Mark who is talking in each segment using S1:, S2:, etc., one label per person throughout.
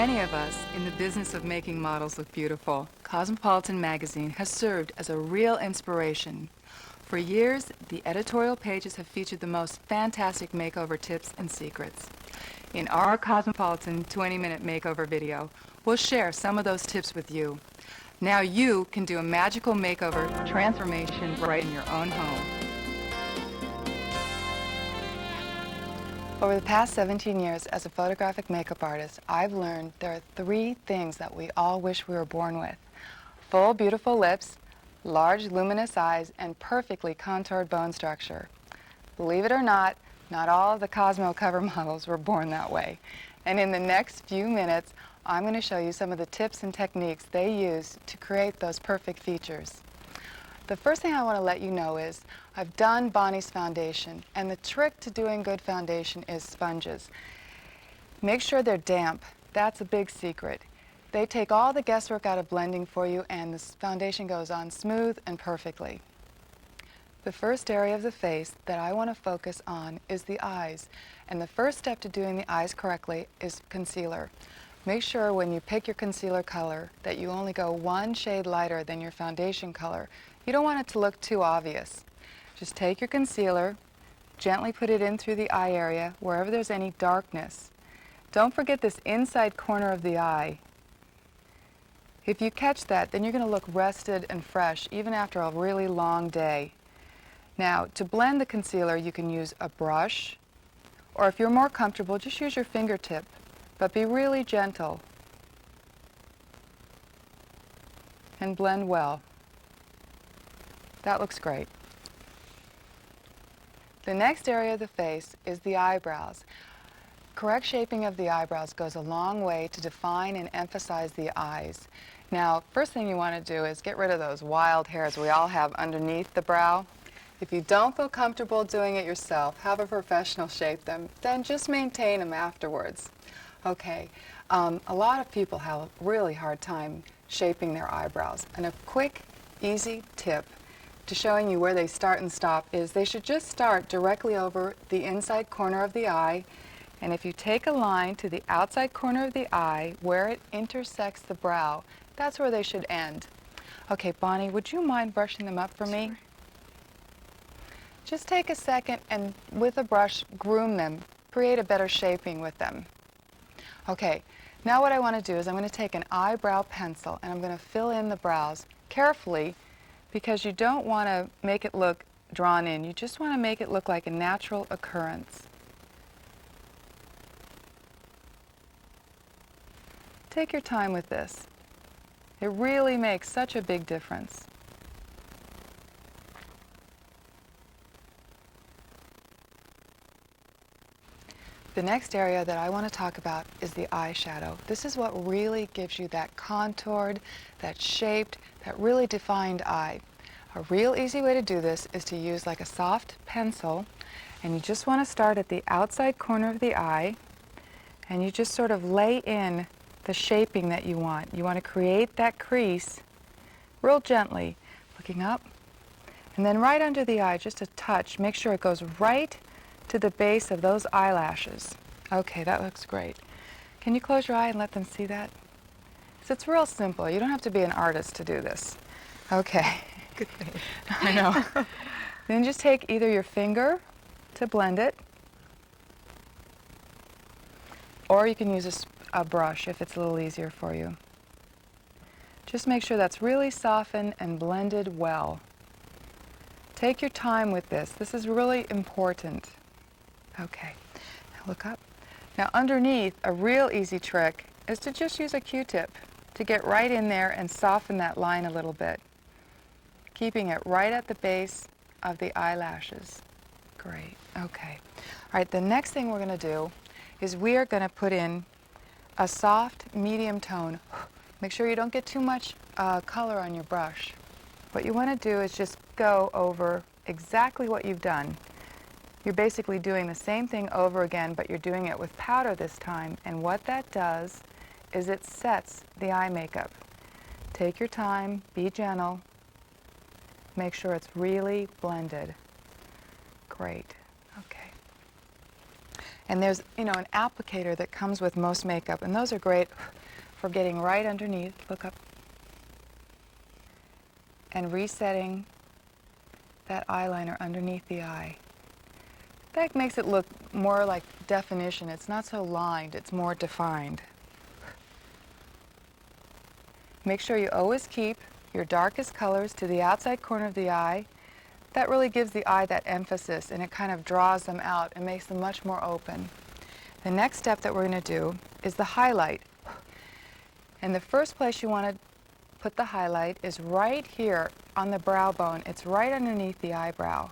S1: many of us in the business of making models look beautiful, Cosmopolitan magazine has served as a real inspiration. For years, the editorial pages have featured the most fantastic makeover tips and secrets. In our Cosmopolitan 20-minute makeover video, we'll share some of those tips with you. Now you can do a magical makeover transformation right in your own home. Over the past 17 years as a photographic makeup artist, I've learned there are 3 things that we all wish we were born with: full, beautiful lips, large, luminous eyes, and perfectly contoured bone structure. Believe it or not all of the Cosmo cover models were born that way. And in the next few minutes, I'm going to show you some of the tips and techniques they use to create those perfect features. The first thing I want to let you know is I've done Bonnie's foundation, and the trick to doing good foundation is sponges. Make sure they're damp. That's a big secret. They take all the guesswork out of blending for you, and the foundation goes on smooth and perfectly. The first area of the face that I want to focus on is the eyes, and the first step to doing the eyes correctly is concealer. Make sure when you pick your concealer color that you only go 1 shade lighter than your foundation color. You don't want it to look too obvious. Just take your concealer, gently put it in through the eye area wherever there's any darkness. Don't forget this inside corner of the eye. If you catch that, then you're going to look rested and fresh even after a really long day. Now, to blend the concealer, you can use a brush, or if you're more comfortable, just use your fingertip, but be really gentle and blend well. That looks great. The next area of the face is the eyebrows. Correct shaping of the eyebrows goes a long way to define and emphasize the eyes. Now, first thing you want to do is get rid of those wild hairs we all have underneath the brow. If you don't feel comfortable doing it yourself, have a professional shape them, then just maintain them afterwards. Okay, a lot of people have a really hard time shaping their eyebrows, and a quick, easy tip to showing you where they start and stop is they should just start directly over the inside corner of the eye, and if you take a line to the outside corner of the eye where it intersects the brow, that's where they should end. Okay, Bonnie, would you mind brushing them up for me?
S2: Sure.
S1: Just take a second and with a brush groom them, create a better shaping with them. Okay, now what I want to do is I'm going to take an eyebrow pencil and I'm going to fill in the brows carefully, because you don't want to make it look drawn in. You just want to make it look like a natural occurrence. Take your time with this. It really makes such a big difference. The next area that I want to talk about is the eyeshadow. This is what really gives you that contoured, that shaped, that really defined eye. A real easy way to do this is to use like a soft pencil, and you just want to start at the outside corner of the eye, and you just sort of lay in the shaping that you want. You want to create that crease real gently, looking up, and then right under the eye, just a touch. Make sure it goes right to the base of those eyelashes. Okay, that looks great. Can you close your eye and let them see that? So it's real simple. You don't have to be an artist to do this. Okay.
S2: Good thing.
S1: I know. Then just take either your finger to blend it, or you can use a brush if it's a little easier for you. Just make sure that's really softened and blended well. Take your time with this. This is really important. Okay, now look up. Now underneath, a real easy trick is to just use a Q-tip to get right in there and soften that line a little bit, keeping it right at the base of the eyelashes. Great, okay. All right, the next thing we're going to do is we are going to put in a soft medium tone. Make sure you don't get too much color on your brush. What you want to do is just go over exactly what you've done. You're basically doing the same thing over again, but you're doing it with powder this time. And what that does is it sets the eye makeup. Take your time, be gentle, make sure it's really blended. Great, okay. And there's, an applicator that comes with most makeup, and those are great for getting right underneath, look up, and resetting that eyeliner underneath the eye. That makes it look more like definition. It's not so lined, it's more defined. Make sure you always keep your darkest colors to the outside corner of the eye. That really gives the eye that emphasis, and it kind of draws them out and makes them much more open. The next step that we're going to do is the highlight. And the first place you want to put the highlight is right here on the brow bone. It's right underneath the eyebrow.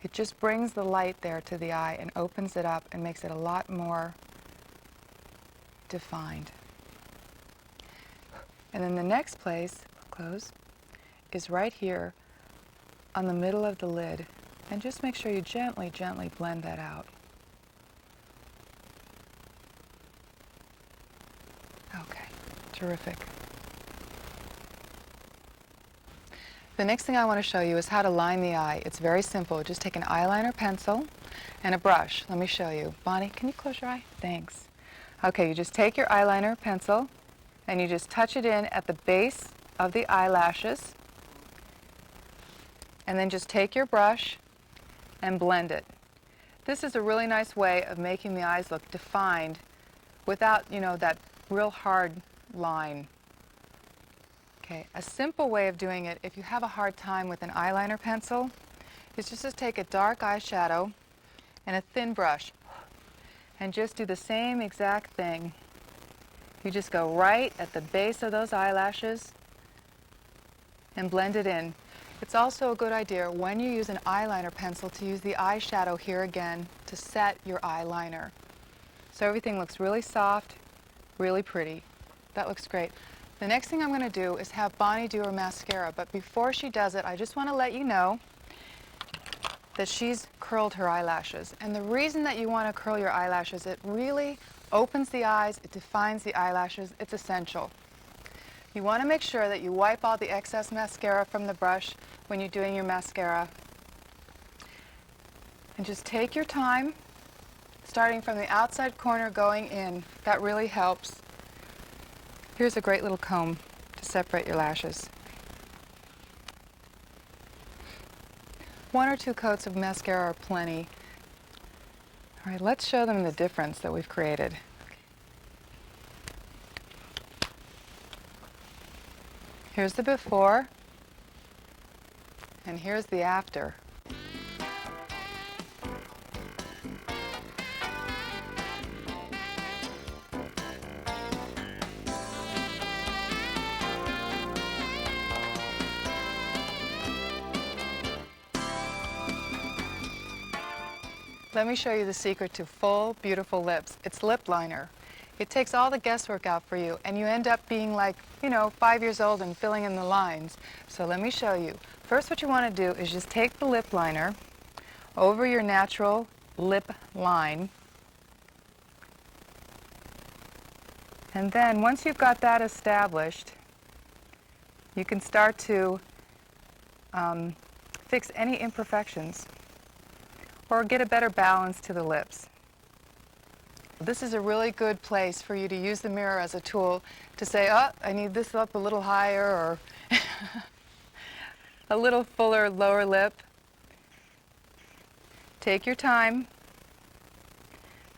S1: It just brings the light there to the eye and opens it up and makes it a lot more defined. And then the next place, close, is right here on the middle of the lid. And just make sure you gently, gently blend that out. Okay, terrific. The next thing I want to show you is how to line the eye. It's very simple. Just take an eyeliner pencil and a brush. Let me show you. Bonnie, can you close your eye? Thanks. Okay, you just take your eyeliner pencil and you just touch it in at the base of the eyelashes, and then just take your brush and blend it. This is a really nice way of making the eyes look defined without, that real hard line. Okay, a simple way of doing it, if you have a hard time with an eyeliner pencil, is just to take a dark eyeshadow and a thin brush and just do the same exact thing. You just go right at the base of those eyelashes and blend it in. It's also a good idea when you use an eyeliner pencil to use the eyeshadow here again to set your eyeliner. So everything looks really soft, really pretty. That looks great. The next thing I'm going to do is have Bonnie do her mascara, but before she does it, I just want to let you know that she's curled her eyelashes. And the reason that you want to curl your eyelashes, it really opens the eyes, it defines the eyelashes, it's essential. You want to make sure that you wipe all the excess mascara from the brush when you're doing your mascara. And just take your time, starting from the outside corner going in. That really helps. Here's a great little comb to separate your lashes. 1 or 2 coats of mascara are plenty. All right, let's show them the difference that we've created. Here's the before, and here's the after. Let me show you the secret to full, beautiful lips. It's lip liner. It takes all the guesswork out for you, and you end up being like, 5 years old and filling in the lines. So let me show you. First, what you want to do is just take the lip liner over your natural lip line. And then once you've got that established, you can start to fix any imperfections or get a better balance to the lips. This is a really good place for you to use the mirror as a tool to say, oh, I need this up a little higher, or a little fuller lower lip. Take your time.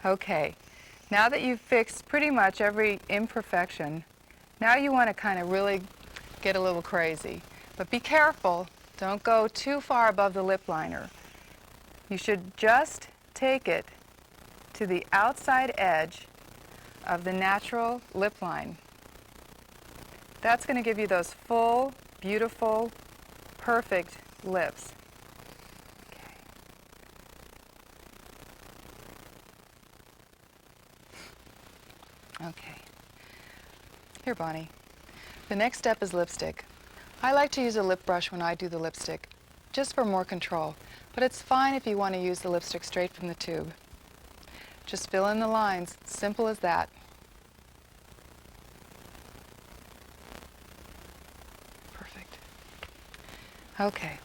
S1: Okay, now that you've fixed pretty much every imperfection, now you want to kind of really get a little crazy. But be careful, don't go too far above the lip liner. You should just take it to the outside edge of the natural lip line. That's going to give you those full, beautiful, perfect lips. Okay. Here, Bonnie. The next step is lipstick. I like to use a lip brush when I do the lipstick, just for more control. But it's fine if you want to use the lipstick straight from the tube. Just fill in the lines, simple as that. Perfect. Okay,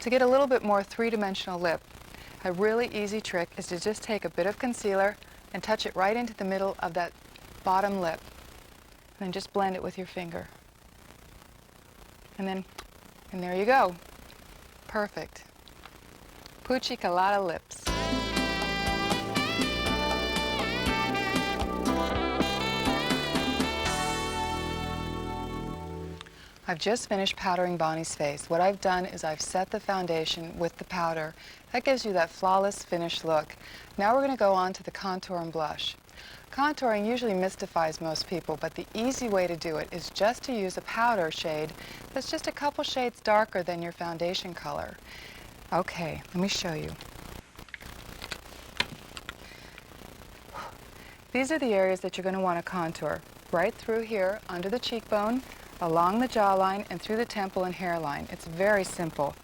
S1: to get a little bit more three-dimensional lip, A really easy trick is to just take a bit of concealer and touch it right into the middle of that bottom lip. And then just blend it with your finger. And there you go. Perfect. Poochie Colada lips. I've just finished powdering Bonnie's face. What I've done is I've set the foundation with the powder. That gives you that flawless finished look. Now we're going to go on to the contour and blush. Contouring usually mystifies most people, but the easy way to do it is just to use a powder shade that's just a couple shades darker than your foundation color. Okay, let me show you. These are the areas that you're going to want to contour. Right through here, under the cheekbone, along the jawline, and through the temple and hairline. It's very simple.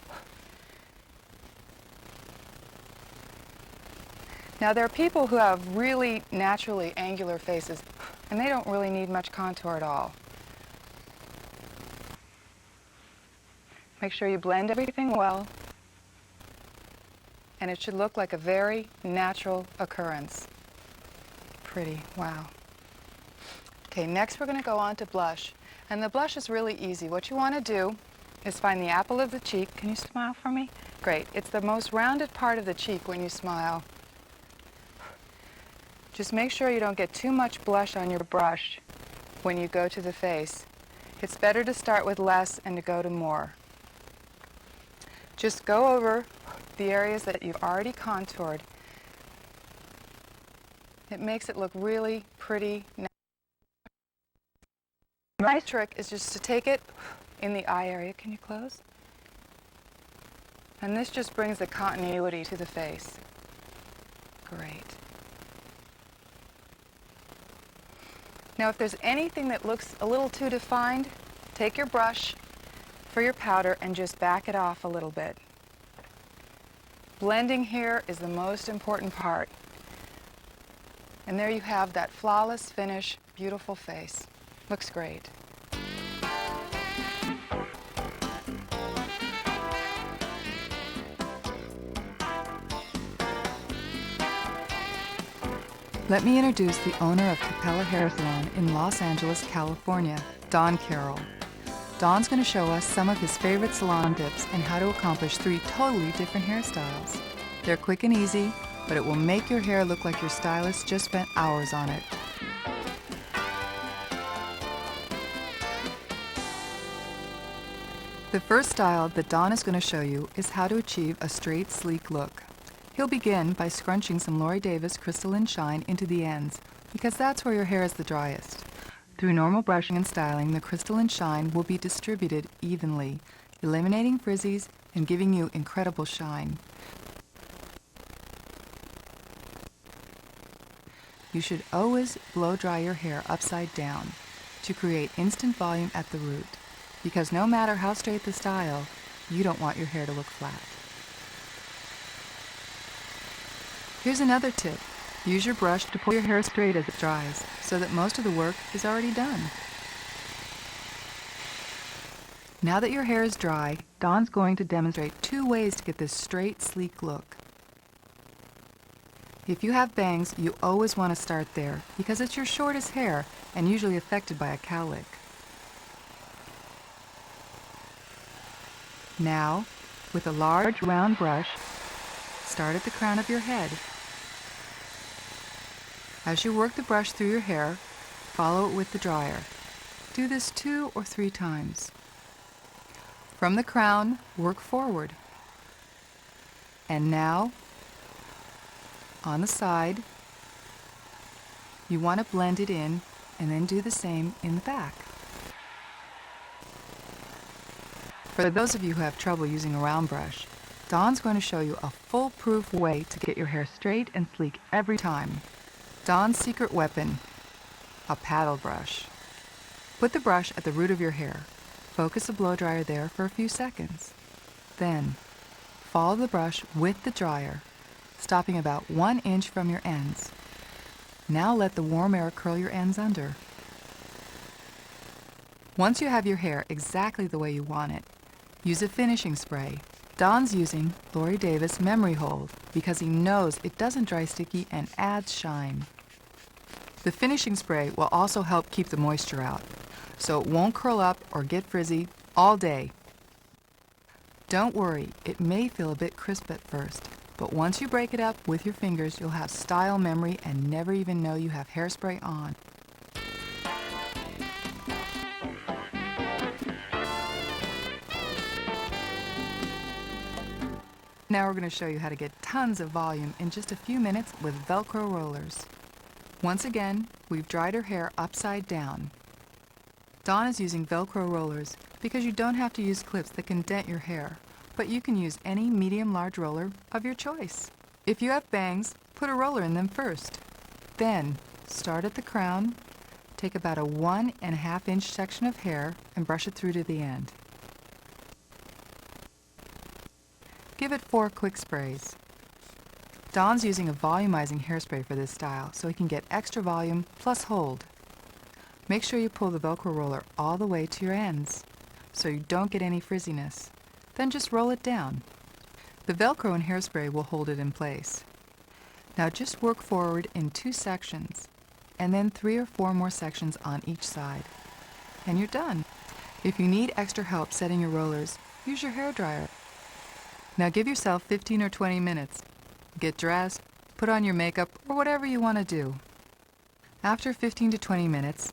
S1: Now there are people who have really naturally angular faces, and they don't really need much contour at all. Make sure you blend everything well, and it should look like a very natural occurrence. Pretty, wow. Okay, next we're going to go on to blush. And the blush is really easy. What you want to do is find the apple of the cheek. Can you smile for me? Great. It's the most rounded part of the cheek when you smile. Just make sure you don't get too much blush on your brush when you go to the face. It's better to start with less and to go to more. Just go over the areas that you've already contoured. It makes it look really pretty. My trick is just to take it in the eye area. Can you close? And this just brings the continuity to the face. Great. Now if there's anything that looks a little too defined, take your brush for your powder and just back it off a little bit. Blending here is the most important part. And there you have that flawless finish, beautiful face. Looks great. Let me introduce the owner of Capella Hair Salon in Los Angeles, California, Don Carroll. Don's going to show us some of his favorite salon tips and how to accomplish 3 totally different hairstyles. They're quick and easy, but it will make your hair look like your stylist just spent hours on it. The first style that Don is going to show you is how to achieve a straight, sleek look. He'll begin by scrunching some Lori Davis Crystalline Shine into the ends, because that's where your hair is the driest. Through normal brushing and styling, the Crystalline Shine will be distributed evenly, eliminating frizzies and giving you incredible shine. You should always blow dry your hair upside down to create instant volume at the root, because no matter how straight the style, you don't want your hair to look flat. Here's another tip. Use your brush to pull your hair straight as it dries, so that most of the work is already done. Now that your hair is dry, Don's going to demonstrate 2 ways to get this straight, sleek look. If you have bangs, you always want to start there, because it's your shortest hair and usually affected by a cowlick. Now, with a large round brush, start at the crown of your head. As you work the brush through your hair, follow it with the dryer. Do this 2 or 3 times. From the crown, work forward. And now, on the side, you want to blend it in and then do the same in the back. For those of you who have trouble using a round brush, Don's going to show you a foolproof way to get your hair straight and sleek every time. Don's secret weapon, a paddle brush. Put the brush at the root of your hair. Focus the blow dryer there for a few seconds. Then, follow the brush with the dryer, stopping about 1 inch from your ends. Now let the warm air curl your ends under. Once you have your hair exactly the way you want it, use a finishing spray Don's using Lori Davis Memory Hold because he knows it doesn't dry sticky and adds shine. The finishing spray will also help keep the moisture out, so it won't curl up or get frizzy all day. Don't worry, it may feel a bit crisp at first, but once you break it up with your fingers, you'll have style memory and never even know you have hairspray on. Now we're going to show you how to get tons of volume in just a few minutes with Velcro rollers. Once again, we've dried her hair upside down. Dawn is using Velcro rollers because you don't have to use clips that can dent your hair, but you can use any medium-large roller of your choice. If you have bangs, put a roller in them first. Then, start at the crown, take about a 1.5 inch section of hair and brush it through to the end. Give it 4 quick sprays. Don's using a volumizing hairspray for this style so he can get extra volume plus hold. Make sure you pull the Velcro roller all the way to your ends so you don't get any frizziness. Then just roll it down. The Velcro and hairspray will hold it in place. Now just work forward in 2 sections and then 3 or 4 more sections on each side. And you're done. If you need extra help setting your rollers, use your hairdryer. Now give yourself 15 or 20 minutes. Get dressed, put on your makeup, or whatever you want to do. After 15 to 20 minutes,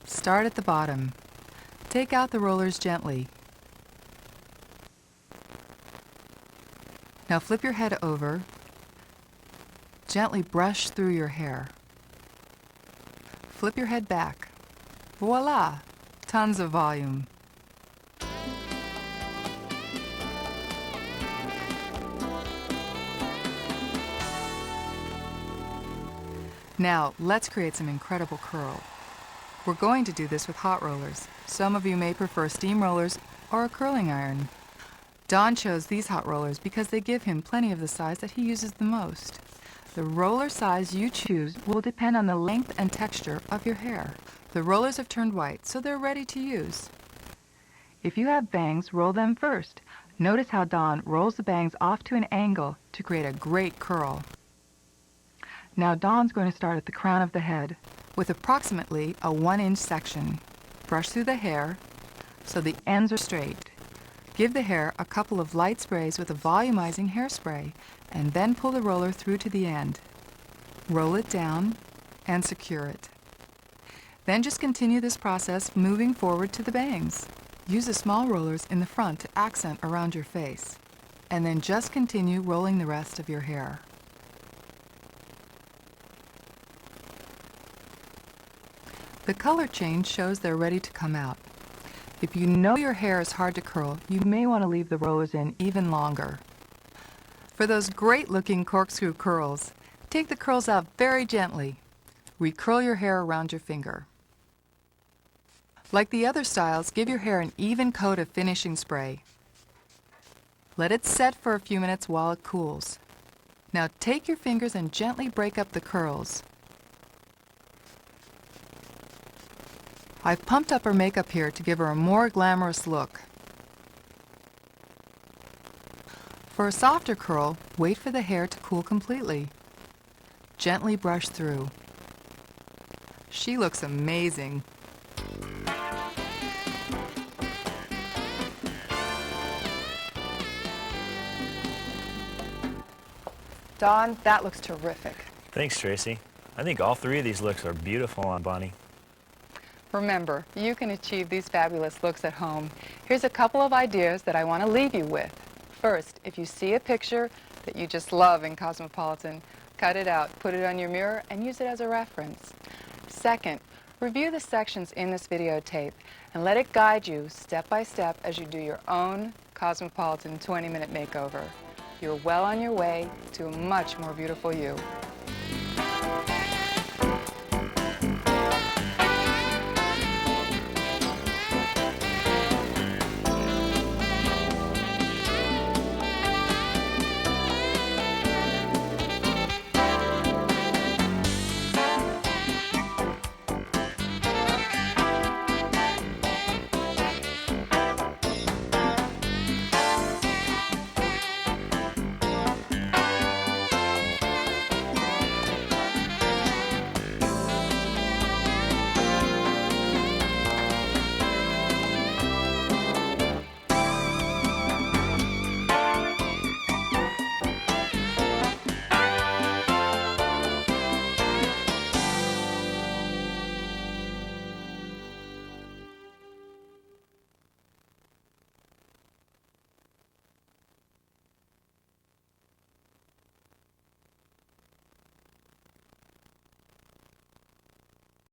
S1: start at the bottom. Take out the rollers gently. Now flip your head over. Gently brush through your hair. Flip your head back. Voila! Tons of volume. Now, let's create some incredible curl. We're going to do this with hot rollers. Some of you may prefer steam rollers or a curling iron. Don chose these hot rollers because they give him plenty of the size that he uses the most. The roller size you choose will depend on the length and texture of your hair. The rollers have turned white, so they're ready to use. If you have bangs, roll them first. Notice how Don rolls the bangs off to an angle to create a great curl. Now Don's going to start at the crown of the head with approximately a 1-inch section. Brush through the hair so the ends are straight. Give the hair a couple of light sprays with a volumizing hairspray and then pull the roller through to the end. Roll it down and secure it. Then just continue this process moving forward to the bangs. Use the small rollers in the front to accent around your face, and then just continue rolling the rest of your hair. The color change shows they're ready to come out. If you know your hair is hard to curl, you may want to leave the rollers in even longer. For those great-looking corkscrew curls, take the curls out very gently. Recurl your hair around your finger. Like the other styles, give your hair an even coat of finishing spray. Let it set for a few minutes while it cools. Now take your fingers and gently break up the curls. I've pumped up her makeup here to give her a more glamorous look. For a softer curl, wait for the hair to cool completely. Gently brush through. She looks amazing. Don, that looks terrific.
S2: Thanks, Tracy. I think all 3 of these looks are beautiful on Bonnie.
S1: Remember, you can achieve these fabulous looks at home. Here's a couple of ideas that I want to leave you with. First, if you see a picture that you just love in Cosmopolitan, cut it out, put it on your mirror, and use it as a reference. Second, review the sections in this videotape and let it guide you step by step as you do your own Cosmopolitan 20-minute makeover. You're well on your way to a much more beautiful you.